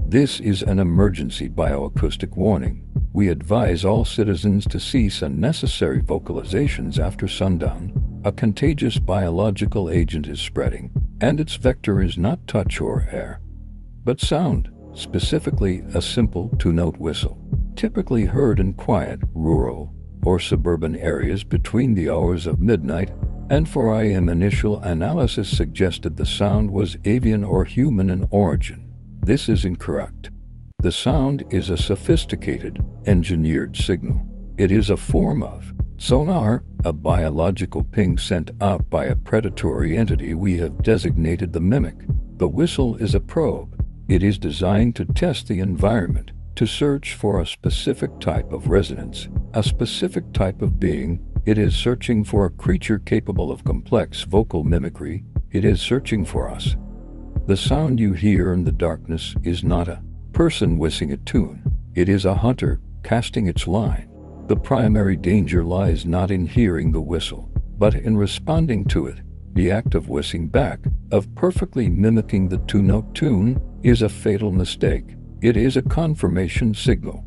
This is an emergency bioacoustic warning. We advise all citizens to cease unnecessary vocalizations after sundown. A contagious biological agent is spreading, and its vector is not touch or air, but sound, specifically a simple two-note whistle, typically heard in quiet, rural, or suburban areas between the hours of midnight and 4 a.m. Initial analysis suggested the sound was avian or human in origin. This is incorrect. The sound is a sophisticated, engineered signal. It is a form of sonar, a biological ping sent out by a predatory entity we have designated the mimic. The whistle is a probe. It is designed to test the environment, to search for a specific type of resonance, a specific type of being. It is searching for a creature capable of complex vocal mimicry. It is searching for us. The sound you hear in the darkness is not a person whistling a tune. It is a hunter casting its line. The primary danger lies not in hearing the whistle, but in responding to it. The act of whistling back, of perfectly mimicking the two-note tune, is a fatal mistake. It is a confirmation signal.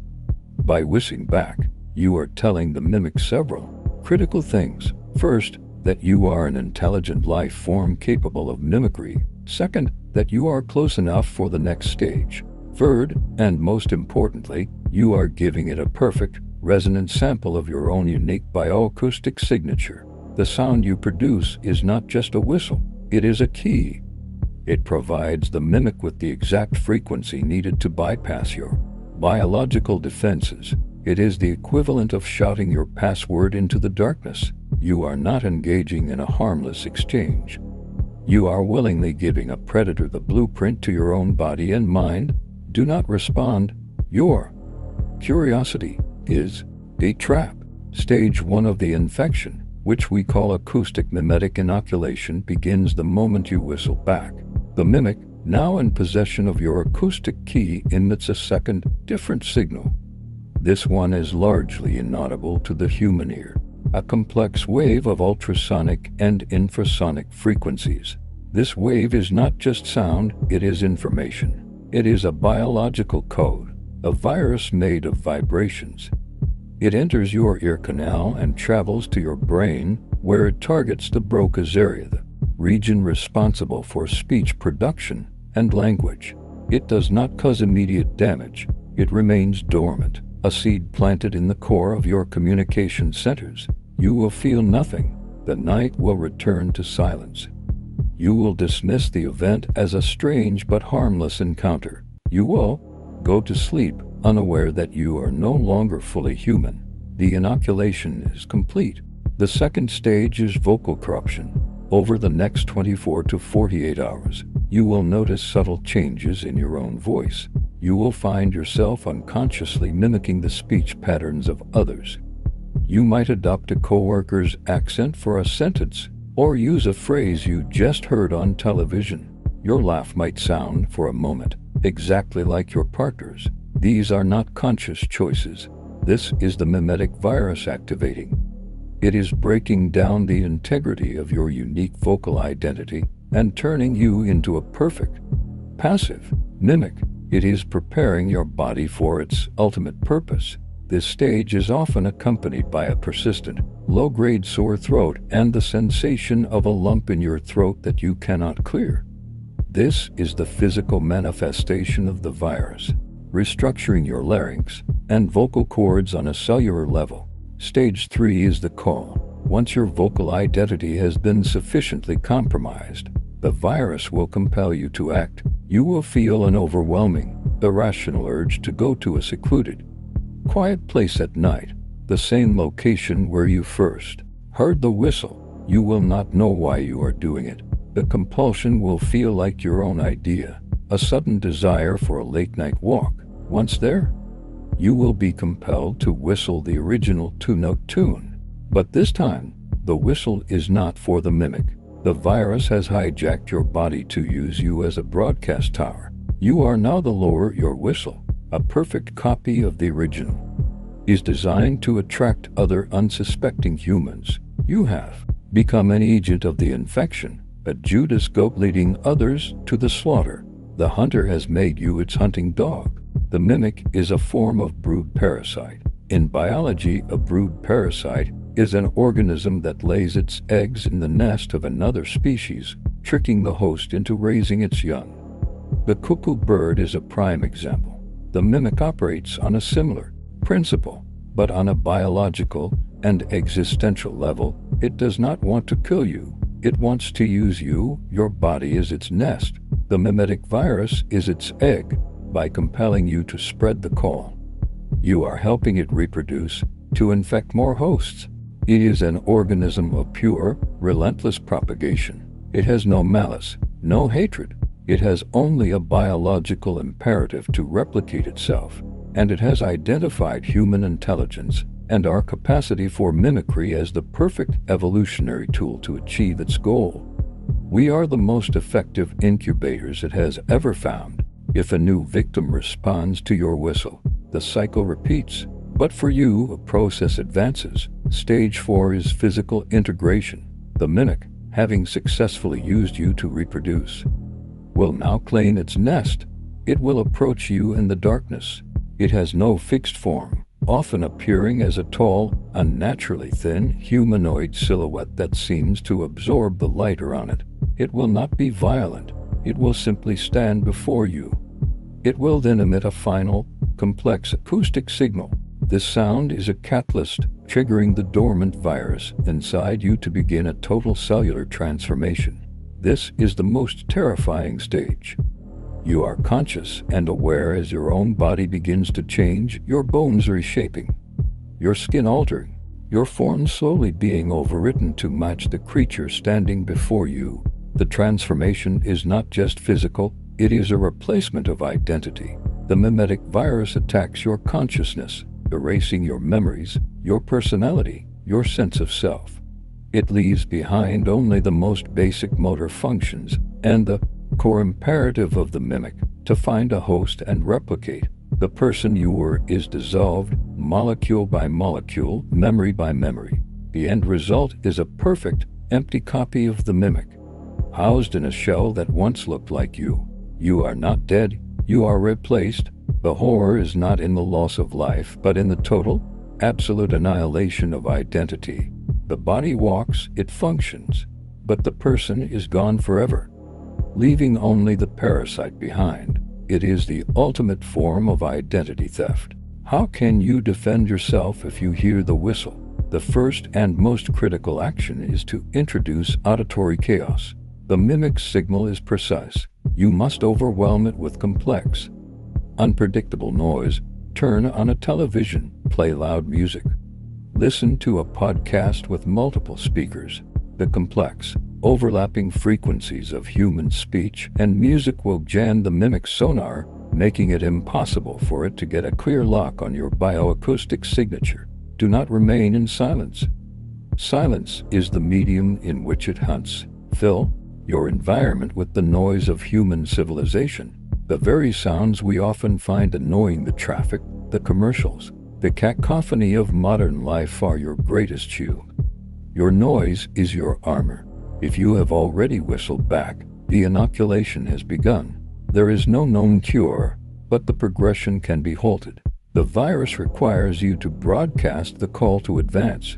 By whistling back, you are telling the mimic several critical things. First, that you are an intelligent life form capable of mimicry. Second, that you are close enough for the next stage. Third, and most importantly, you are giving it a perfect, resonant sample of your own unique bioacoustic signature. The sound you produce is not just a whistle, it is a key. It provides the mimic with the exact frequency needed to bypass your biological defenses. It is the equivalent of shouting your password into the darkness. You are not engaging in a harmless exchange. You are willingly giving a predator the blueprint to your own body and mind. Do not respond. Your curiosity is a trap. Stage 1 of the infection, which we call acoustic mimetic inoculation, begins the moment you whistle back. The mimic, now in possession of your acoustic key, emits a second, different signal. This one is largely inaudible to the human ear, a complex wave of ultrasonic and infrasonic frequencies. This wave is not just sound, it is information. It is a biological code, a virus made of vibrations. It enters your ear canal and travels to your brain, where it targets the Broca's area, the region responsible for speech production and language. It does not cause immediate damage. It remains dormant, a seed planted in the core of your communication centers. You will feel nothing. The night will return to silence. You will dismiss the event as a strange but harmless encounter. You will go to sleep, unaware that you are no longer fully human. The inoculation is complete. The second stage is vocal corruption. Over the next 24 to 48 hours, you will notice subtle changes in your own voice. You will find yourself unconsciously mimicking the speech patterns of others. You might adopt a coworker's accent for a sentence, or use a phrase you just heard on television. Your laugh might sound, for a moment, exactly like your partner's. These are not conscious choices. This is the mimetic virus activating. It is breaking down the integrity of your unique vocal identity and turning you into a perfect, passive mimic. It is preparing your body for its ultimate purpose. This stage is often accompanied by a persistent, low-grade sore throat and the sensation of a lump in your throat that you cannot clear. This is the physical manifestation of the virus, restructuring your larynx and vocal cords on a cellular level. Stage 3 is the call. Once your vocal identity has been sufficiently compromised, the virus will compel you to act. You will feel an overwhelming, irrational urge to go to a secluded, quiet place at night, the same location where you first heard the whistle. You will not know why you are doing it. The compulsion will feel like your own idea, a sudden desire for a late-night walk. Once there, you will be compelled to whistle the original two-note tune. But this time, the whistle is not for the mimic. The virus has hijacked your body to use you as a broadcast tower. You are now the lower. Your whistle, a perfect copy of the original, is designed to attract other unsuspecting humans. You have become an agent of the infection, a Judas goat leading others to the slaughter. The hunter has made you its hunting dog. The mimic is a form of brood parasite. In biology, a brood parasite is an organism that lays its eggs in the nest of another species, tricking the host into raising its young. The cuckoo bird is a prime example. The mimic operates on a similar principle, but on a biological and existential level. It does not want to kill you. It wants to use you. Your body is its nest. The mimetic virus is its egg. By compelling you to spread the call, you are helping it reproduce, to infect more hosts. It is an organism of pure, relentless propagation. It has no malice, no hatred. It has only a biological imperative to replicate itself, and it has identified human intelligence and our capacity for mimicry as the perfect evolutionary tool to achieve its goal. We are the most effective incubators it has ever found. If a new victim responds to your whistle, the cycle repeats. But for you, a process advances. Stage 4 is physical integration. The mimic, having successfully used you to reproduce, will now claim its nest. It will approach you in the darkness. It has no fixed form, often appearing as a tall, unnaturally thin humanoid silhouette that seems to absorb the light around it. It will not be violent. It will simply stand before you. It will then emit a final, complex acoustic signal. This sound is a catalyst, triggering the dormant virus inside you to begin a total cellular transformation. This is the most terrifying stage. You are conscious and aware as your own body begins to change, your bones reshaping, your skin altering, your form slowly being overwritten to match the creature standing before you. The transformation is not just physical, it is a replacement of identity. The mimetic virus attacks your consciousness, erasing your memories, your personality, your sense of self. It leaves behind only the most basic motor functions and the core imperative of the mimic, to find a host and replicate. The person you were is dissolved, molecule by molecule, memory by memory. The end result is a perfect, empty copy of the mimic, housed in a shell that once looked like you. You are not dead, you are replaced. The horror is not in the loss of life, but in the total, absolute annihilation of identity. The body walks, it functions, but the person is gone forever, leaving only the parasite behind. It is the ultimate form of identity theft. How can you defend yourself if you hear the whistle? The first and most critical action is to introduce auditory chaos. The mimic's signal is precise. You must overwhelm it with complex, unpredictable noise. Turn on a television, play loud music, listen to a podcast with multiple speakers. The complex, overlapping frequencies of human speech and music will jam the mimic's sonar, making it impossible for it to get a clear lock on your bio-acoustic signature. Do not remain in silence. Silence is the medium in which it hunts. Fill your environment with the noise of human civilization. The very sounds we often find annoying, the traffic, the commercials, the cacophony of modern life, are your greatest shield. Your noise is your armor. If you have already whistled back, the inoculation has begun. There is no known cure, but the progression can be halted. The virus requires you to broadcast the call to advance.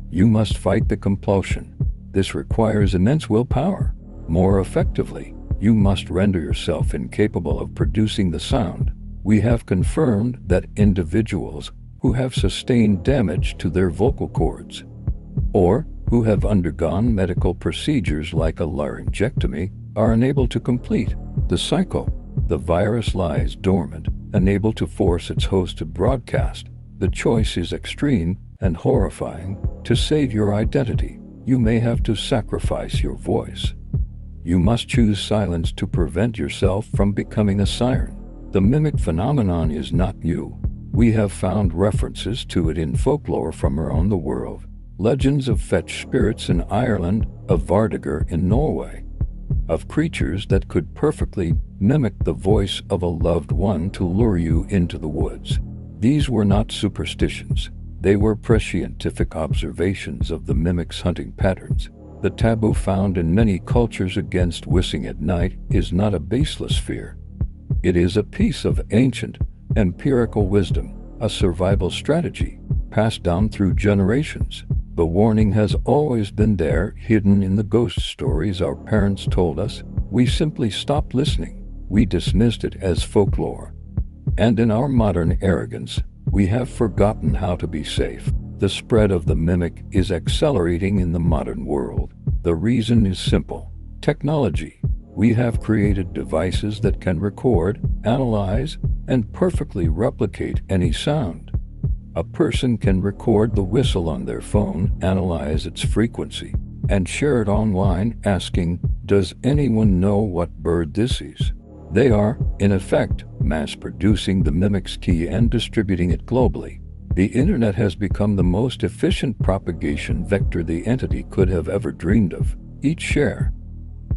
You must fight the compulsion. This requires immense willpower. More effectively, you must render yourself incapable of producing the sound. We have confirmed that individuals who have sustained damage to their vocal cords, or who have undergone medical procedures like a laryngectomy, are unable to complete the cycle. The virus lies dormant, unable to force its host to broadcast. The choice is extreme and horrifying. To save your identity, you may have to sacrifice your voice. You must choose silence to prevent yourself from becoming a siren. The mimic phenomenon is not new. We have found references to it in folklore from around the world. Legends of fetch spirits in Ireland, of Vardagar in Norway, of creatures that could perfectly mimic the voice of a loved one to lure you into the woods. These were not superstitions. They were prescientific observations of the mimic's hunting patterns. The taboo found in many cultures against whistling at night is not a baseless fear. It is a piece of ancient, empirical wisdom, a survival strategy, passed down through generations. The warning has always been there, hidden in the ghost stories our parents told us. We simply stopped listening. We dismissed it as folklore. And in our modern arrogance, we have forgotten how to be safe. The spread of the mimic is accelerating in the modern world. The reason is simple: technology. We have created devices that can record, analyze, and perfectly replicate any sound. A person can record the whistle on their phone, analyze its frequency, and share it online, asking, "Does anyone know what bird this is?" They are, in effect, mass-producing the mimic's key and distributing it globally. The internet has become the most efficient propagation vector the entity could have ever dreamed of. Each share,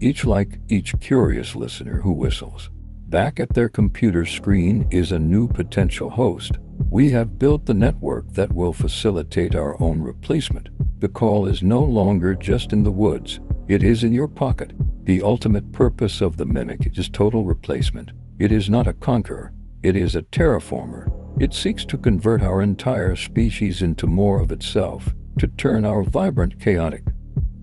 each like, each curious listener who whistles back at their computer screen is a new potential host. We have built the network that will facilitate our own replacement. The call is no longer just in the woods, it is in your pocket. The ultimate purpose of the mimic is total replacement. It is not a conqueror, it is a terraformer. It seeks to convert our entire species into more of itself, to turn our vibrant, chaotic,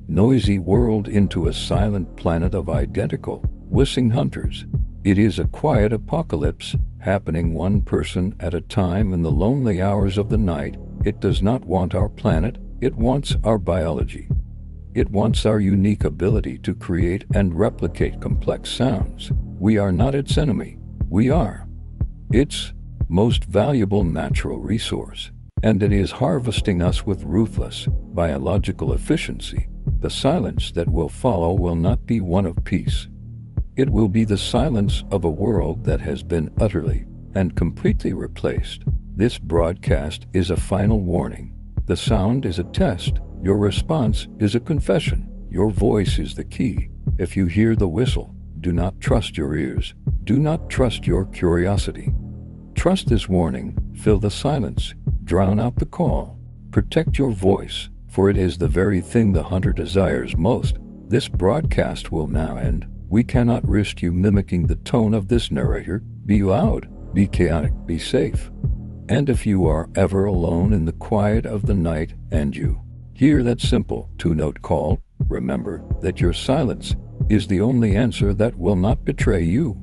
noisy world into a silent planet of identical, whistling hunters. It is a quiet apocalypse, happening one person at a time in the lonely hours of the night. It does not want our planet, it wants our biology. It wants our unique ability to create and replicate complex sounds. We are not its enemy, we are its most valuable natural resource, and it is harvesting us with ruthless, biological efficiency. The silence that will follow will not be one of peace. It will be the silence of a world that has been utterly and completely replaced. This broadcast is a final warning. The sound is a test. Your response is a confession. Your voice is the key. If you hear the whistle, do not trust your ears. Do not trust your curiosity. Trust this warning. Fill the silence. Drown out the call. Protect your voice, for it is the very thing the hunter desires most. This broadcast will now end. We cannot risk you mimicking the tone of this narrator. Be loud, be chaotic, be safe. And if you are ever alone in the quiet of the night and you hear that simple two-note call, remember that your silence is the only answer that will not betray you.